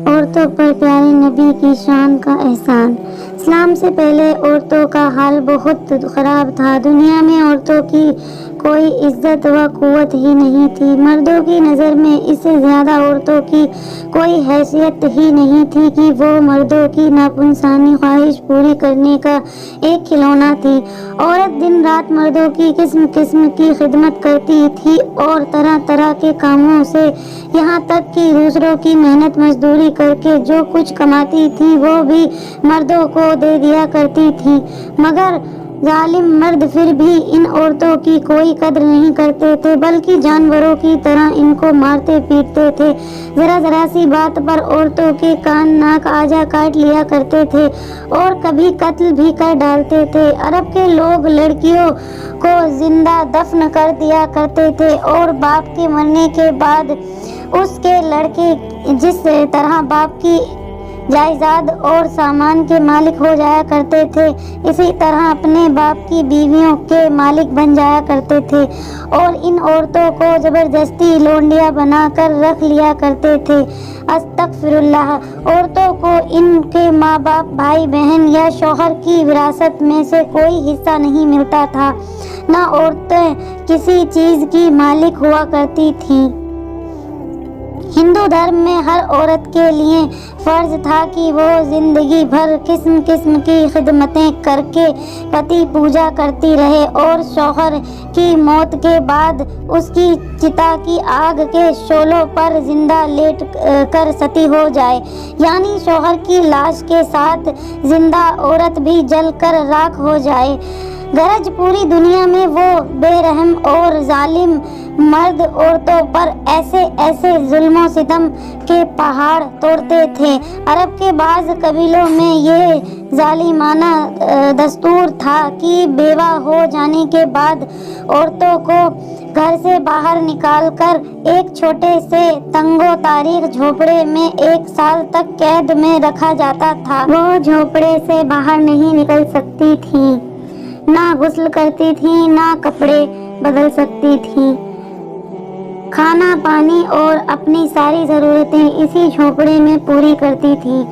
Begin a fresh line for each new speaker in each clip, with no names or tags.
عورتوں پر پیارے نبی کی شان کا احسان۔ اسلام سے پہلے عورتوں کا حال بہت خراب تھا۔ دنیا میں عورتوں کی کوئی عزت و قوت ہی نہیں تھی۔ مردوں کی نظر میں اس سے زیادہ عورتوں کی کوئی حیثیت ہی نہیں تھی کہ وہ مردوں کی ناپسندی خواہش پوری کرنے کا ایک کھلونا تھی۔ عورت دن رات مردوں کی قسم قسم کی خدمت کرتی تھی اور طرح طرح کے کاموں سے، یہاں تک کہ دوسروں کی محنت مزدوری کر کے جو کچھ کماتی تھی وہ بھی مردوں کو دے دیا کرتی تھی، مگر ظالم مرد پھر بھی ان عورتوں کی کوئی قدر نہیں کرتے تھے، بلکہ جانوروں کی طرح ان کو مارتے پیٹتے تھے۔ ذرا ذرا سی بات پر عورتوں کے کان ناک آجا کاٹ لیا کرتے تھے اور کبھی قتل بھی کر ڈالتے تھے۔ عرب کے لوگ لڑکیوں کو زندہ دفن کر دیا کرتے تھے اور باپ کے مرنے کے بعد اس کے لڑکے جس طرح باپ کی جائیداد اور سامان کے مالک ہو جایا کرتے تھے، اسی طرح اپنے باپ کی بیویوں کے مالک بن جایا کرتے تھے اور ان عورتوں کو زبردستی لونڈیاں بنا کر رکھ لیا کرتے تھے۔ استغفر اللہ۔ عورتوں کو ان کے ماں باپ، بھائی بہن یا شوہر کی وراثت میں سے کوئی حصہ نہیں ملتا تھا، نہ عورتیں کسی چیز کی مالک ہوا کرتی تھیں۔ ہندو دھرم میں ہر عورت کے لیے فرض تھا کہ وہ زندگی بھر قسم قسم کی خدمتیں کر کے پتی پوجا کرتی رہے اور شوہر کی موت کے بعد اس کی چتا کی آگ کے شعلوں پر زندہ لیٹ کر ستی ہو جائے، یعنی شوہر کی لاش کے ساتھ زندہ عورت بھی جل کر راکھ ہو جائے۔ غرض پوری دنیا میں وہ بے رحم اور ظالم مرد عورتوں پر ایسے ایسے ظلم و ستم کے پہاڑ توڑتے تھے۔ عرب کے بعض قبیلوں میں یہ ظالمانہ دستور تھا کہ بیوہ ہو جانے کے بعد عورتوں کو گھر سے باہر نکال کر ایک چھوٹے سے تنگ و تاریک جھونپڑے میں 1 سال تک قید میں رکھا جاتا تھا۔ وہ جھونپڑے سے باہر نہیں نکل سکتی تھیں، نہ غسل کرتی تھیں، نہ کپڑے بدل سکتی تھیں۔ کھانا پانی اور اپنی ساری ضرورتیں اسی جھونپڑے میں پوری کرتی تھیں۔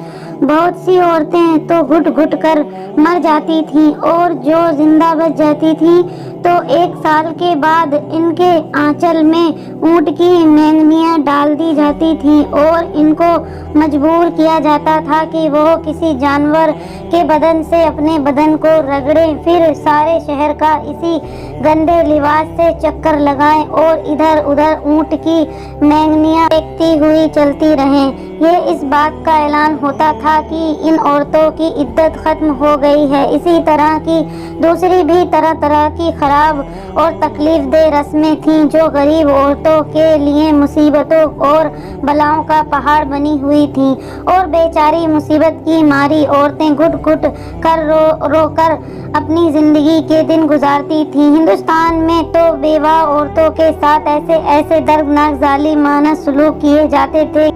بہت سی عورتیں تو گھٹ گھٹ کر مر جاتی تھیں اور جو زندہ بچ جاتی تھیں تو 1 سال کے بعد ان کے آنچل میں اونٹ کی مینگنیاں ڈال دی جاتی تھیں اور ان کو مجبور کیا جاتا تھا کہ وہ کسی جانور کے بدن سے اپنے بدن کو رگڑیں، پھر سارے شہر کا اسی گندے لباس سے چکر لگائیں اور ادھر ادھر اونٹ کی مینگنیاں پھینکتی ہوئی چلتی رہیں۔ یہ اس بات کا اعلان ہوتا تھا کہ ان عورتوں کی عدت ختم ہو گئی ہے۔ اسی طرح کی دوسری بھی طرح طرح کی خراب اور تکلیف دہ رسمیں تھیں جو غریب عورتوں کے لیے مصیبتوں اور بلاؤں کا پہاڑ بنی ہوئی تھیں، اور بیچاری مصیبت کی ماری عورتیں گھٹ گھٹ کر رو رو کر اپنی زندگی کے دن گزارتی تھیں۔ ہندوستان میں تو بیوہ عورتوں کے ساتھ ایسے ایسے دردناک ظالمانہ سلوک کیے جاتے تھے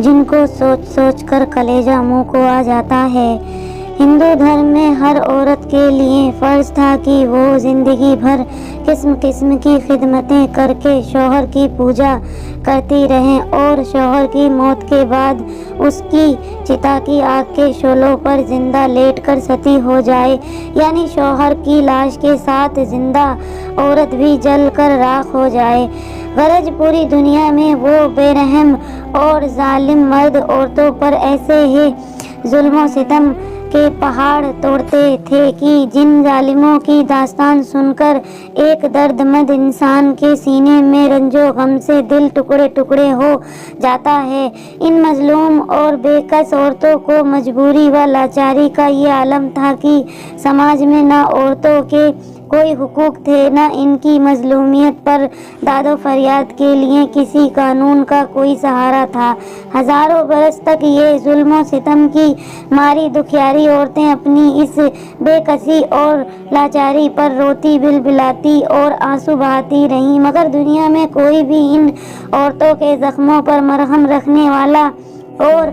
جن کو سوچ سوچ کر کلیجہ منہ کو آ جاتا ہے۔ ہندو دھرم میں ہر عورت کے لیے فرض تھا کہ وہ زندگی بھر قسم قسم کی خدمتیں کر کے شوہر کی پوجا کرتی رہیں اور شوہر کی موت کے بعد اس کی چتا کی آگ کے شعلوں پر زندہ لیٹ کر ستی ہو جائے، یعنی شوہر کی لاش کے ساتھ زندہ عورت بھی جل کر راکھ ہو جائے۔ غرض پوری دنیا میں وہ بے رحم اور ظالم مرد عورتوں پر ایسے ہی ظلم و ستم کے پہاڑ توڑتے تھے کہ جن ظالموں کی داستان سن کر ایک درد مند انسان کے سینے میں رنج و غم سے دل ٹکڑے ٹکڑے ہو جاتا ہے۔ ان مظلوم اور بے کس عورتوں کو مجبوری و لاچاری کا یہ عالم تھا کہ سماج میں نہ عورتوں کے کوئی حقوق تھے، نہ ان کی مظلومیت پر داد و فریاد کے لیے کسی قانون کا کوئی سہارا تھا۔ ہزاروں برس تک یہ ظلم و ستم کی ماری دکھیاری عورتیں اپنی اس بے کسی اور لاچاری پر روتی بلبلاتی اور آنسو بہاتی رہیں، مگر دنیا میں کوئی بھی ان عورتوں کے زخموں پر مرہم رکھنے والا اور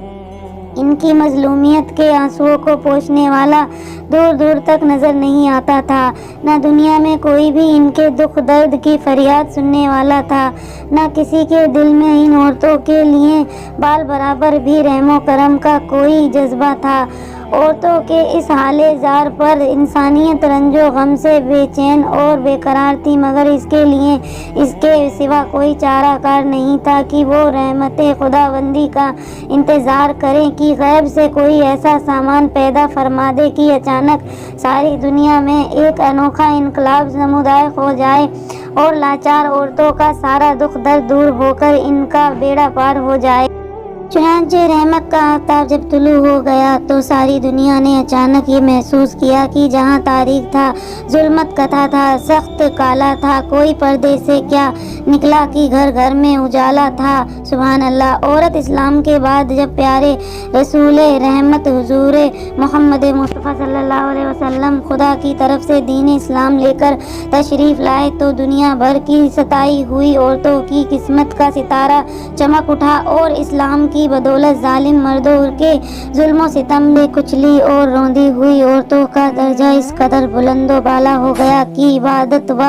ان کی مظلومیت کے آنسوؤں کو پوچھنے والا دور دور تک نظر نہیں آتا تھا، نہ دنیا میں کوئی بھی ان کے دکھ درد کی فریاد سننے والا تھا، نہ کسی کے دل میں ان عورتوں کے لیے بال برابر بھی رحم و کرم کا کوئی جذبہ تھا۔ عورتوں کے اس حال زار پر انسانیت رنج و غم سے بے چین اور بے قرار تھی، مگر اس کے لیے اس کے سوا کوئی چارہ کار نہیں تھا کہ وہ رحمت خداوندی کا انتظار کریں کہ غیب سے کوئی ایسا سامان پیدا فرما دے کہ اچانک ساری دنیا میں ایک انوکھا انقلاب نمودار ہو جائے اور لاچار عورتوں کا سارا دکھ درد دور ہو کر ان کا بیڑا پار ہو جائے۔ چنانچہ رحمت کا آفتاب جب طلوع ہو گیا تو ساری دنیا نے اچانک یہ محسوس کیا کہ جہاں تاریک تھا، ظلمت کتھا تھا، سخت کالا تھا، کوئی پردے سے کیا نکلا کہ گھر گھر میں اجالا تھا۔ سبحان اللہ۔ عورت اسلام کے بعد جب پیارے رسول رحمت حضور محمد مصطفیٰ صلی اللہ علیہ وسلم خدا کی طرف سے دین اسلام لے کر تشریف لائے تو دنیا بھر کی ستائی ہوئی عورتوں کی قسمت کا ستارہ چمک اٹھا اور اسلام کی بدولت ظالم مردوں کے ظلم و ستم میں کچلی اور روندی ہوئی عورتوں کا درجہ اس قدر بلند و بالا ہو گیا کہ عبادت و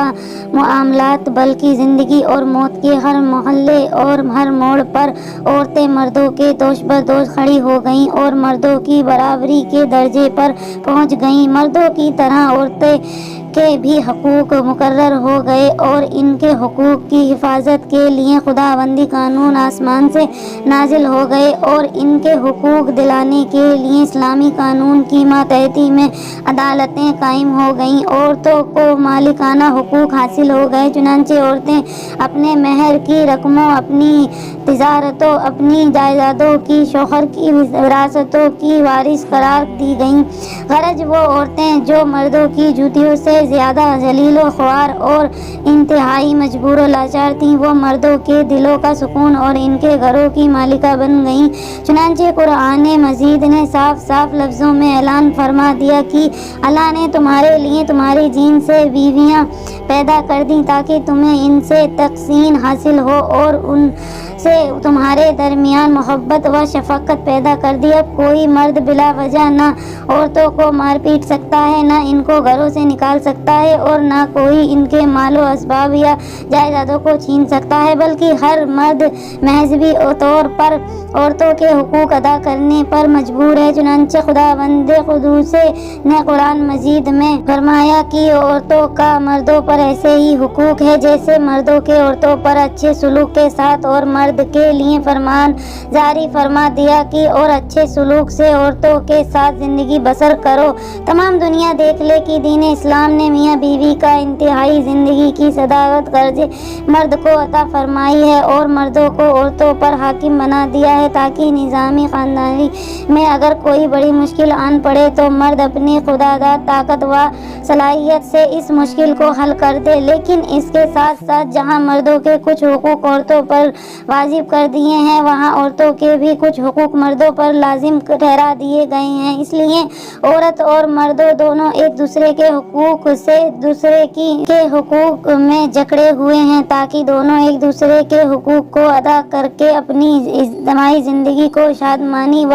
معاملات بلکہ زندگی اور موت کے ہر محلے اور ہر موڑ پر عورتیں مردوں کے دوش بدوش کھڑی ہو گئیں اور مردوں کی برابری کے درجے پر پہنچ گئیں۔ مردوں کی طرح عورتیں کے بھی حقوق مقرر ہو گئے اور ان کے حقوق کی حفاظت کے لیے خداوندی قانون آسمان سے نازل ہو گئے اور ان کے حقوق دلانے کے لیے اسلامی قانون کی ماتحتی میں عدالتیں قائم ہو گئیں۔ عورتوں کو مالکانہ حقوق حاصل ہو گئے، چنانچہ عورتیں اپنے مہر کی رقموں، اپنی تجارتوں، اپنی جائیدادوں کی، شوہر کی وراثتوں کی وارث قرار دی گئیں۔ غرض وہ عورتیں جو مردوں کی جوتیوں سے زیادہ ذلیل و خوار اور انتہائی مجبور و لاچار تھیں، وہ مردوں کے دلوں کا سکون اور ان کے گھروں کی مالکہ بن گئیں۔ چنانچہ قرآن مجید نے صاف صاف لفظوں میں اعلان فرما دیا کہ اللہ نے تمہارے لیے تمہاری جین سے بیویاں پیدا کر دیں تاکہ تمہیں ان سے تسکین حاصل ہو اور ان سے تمہارے درمیان محبت و شفقت پیدا کر دی۔ اب کوئی مرد بلا وجہ نہ عورتوں کو مار پیٹ سکتا ہے، نہ ان کو گھروں سے نکال سکتا ہے اور نہ کوئی ان کے مال و اسباب یا جائیدادوں کو چھین سکتا ہے، بلکہ ہر مرد مذہبی طور پر عورتوں کے حقوق ادا کرنے پر مجبور ہے۔ چنانچہ خداوند قدوس نے قرآن مجید میں فرمایا کہ عورتوں کا مردوں پر ایسے ہی حقوق ہے جیسے مردوں کے عورتوں پر، اچھے سلوک کے ساتھ، اور مرد کے لیے فرمان جاری فرما دیا کہ اور اچھے سلوک سے عورتوں کے ساتھ زندگی بسر کرو۔ تمام دنیا دیکھ لے کہ دین اسلام نے میاں بیوی کا انتہائی زندگی کی صداقت قرض مرد کو عطا فرمائی ہے اور مردوں کو عورتوں پر حاکم بنا دیا ہے تاکہ نظامی خاندانی میں اگر کوئی بڑی مشکل آن پڑے تو مرد اپنی خداداد طاقت و صلاحیت سے اس مشکل کو حل کر دے۔ لیکن اس کے ساتھ ساتھ جہاں مردوں کے کچھ حقوق عورتوں پر واجب کر دیے ہیں، وہاں عورتوں کے بھی کچھ حقوق مردوں پر لازم ٹھہرا دیے گئے ہیں۔ اس لیے عورت اور مرد دونوں ایک دوسرے کے حقوق سے دوسرے کے حقوق میں جکڑے ہوئے ہیں تاکہ دونوں ایک دوسرے کے حقوق کو ادا کر کے اپنی اجتماعی زندگی کو شادمانی و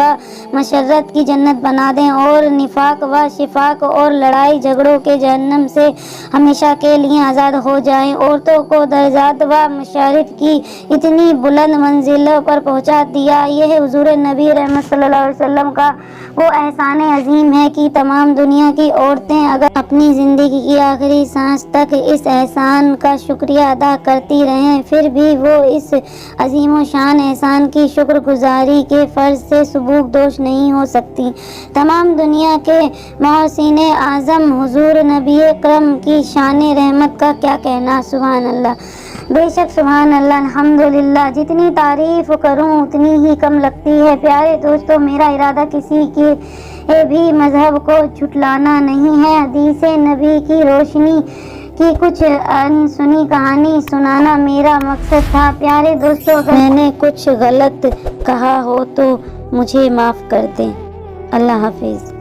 مسرت کی جنت بنا دیں اور نفاق و شفاق اور لڑائی جھگڑوں کے جہنم سے ہمیشہ کے لیے آزاد ہو جائیں۔ عورتوں کو درجات و مشارف کی اتنی بلند منزلوں پر پہنچا دیا، یہ حضور نبی رحمت صلی اللہ علیہ وسلم کا وہ احسان عظیم ہے کہ تمام دنیا کی عورتیں اگر اپنی زندگی کی آخری سانس تک اس احسان کا شکریہ ادا کرتی رہیں پھر بھی وہ اس عظیم و شان احسان کی شکر گزاری کے فرض سے سبوک دوش نہیں ہو سکتی۔ تمام دنیا کے محسن اعظم حضور نبی اکرم کی شان رحمت کا کیا کہنا۔ سبحان اللہ، بے شک سبحان اللہ، الحمدللہ۔ جتنی تعریف کروں اتنی ہی کم لگتی ہے۔ پیارے دوستو، میرا ارادہ کسی کے بھی مذہب کو جھٹلانا نہیں ہے، حدیث نبی کی روشنی کی کچھ انسنی کہانی سنانا میرا مقصد تھا۔ پیارے دوستو، اگر میں نے کچھ غلط کہا ہو تو مجھے معاف کر دیں۔ اللہ حافظ۔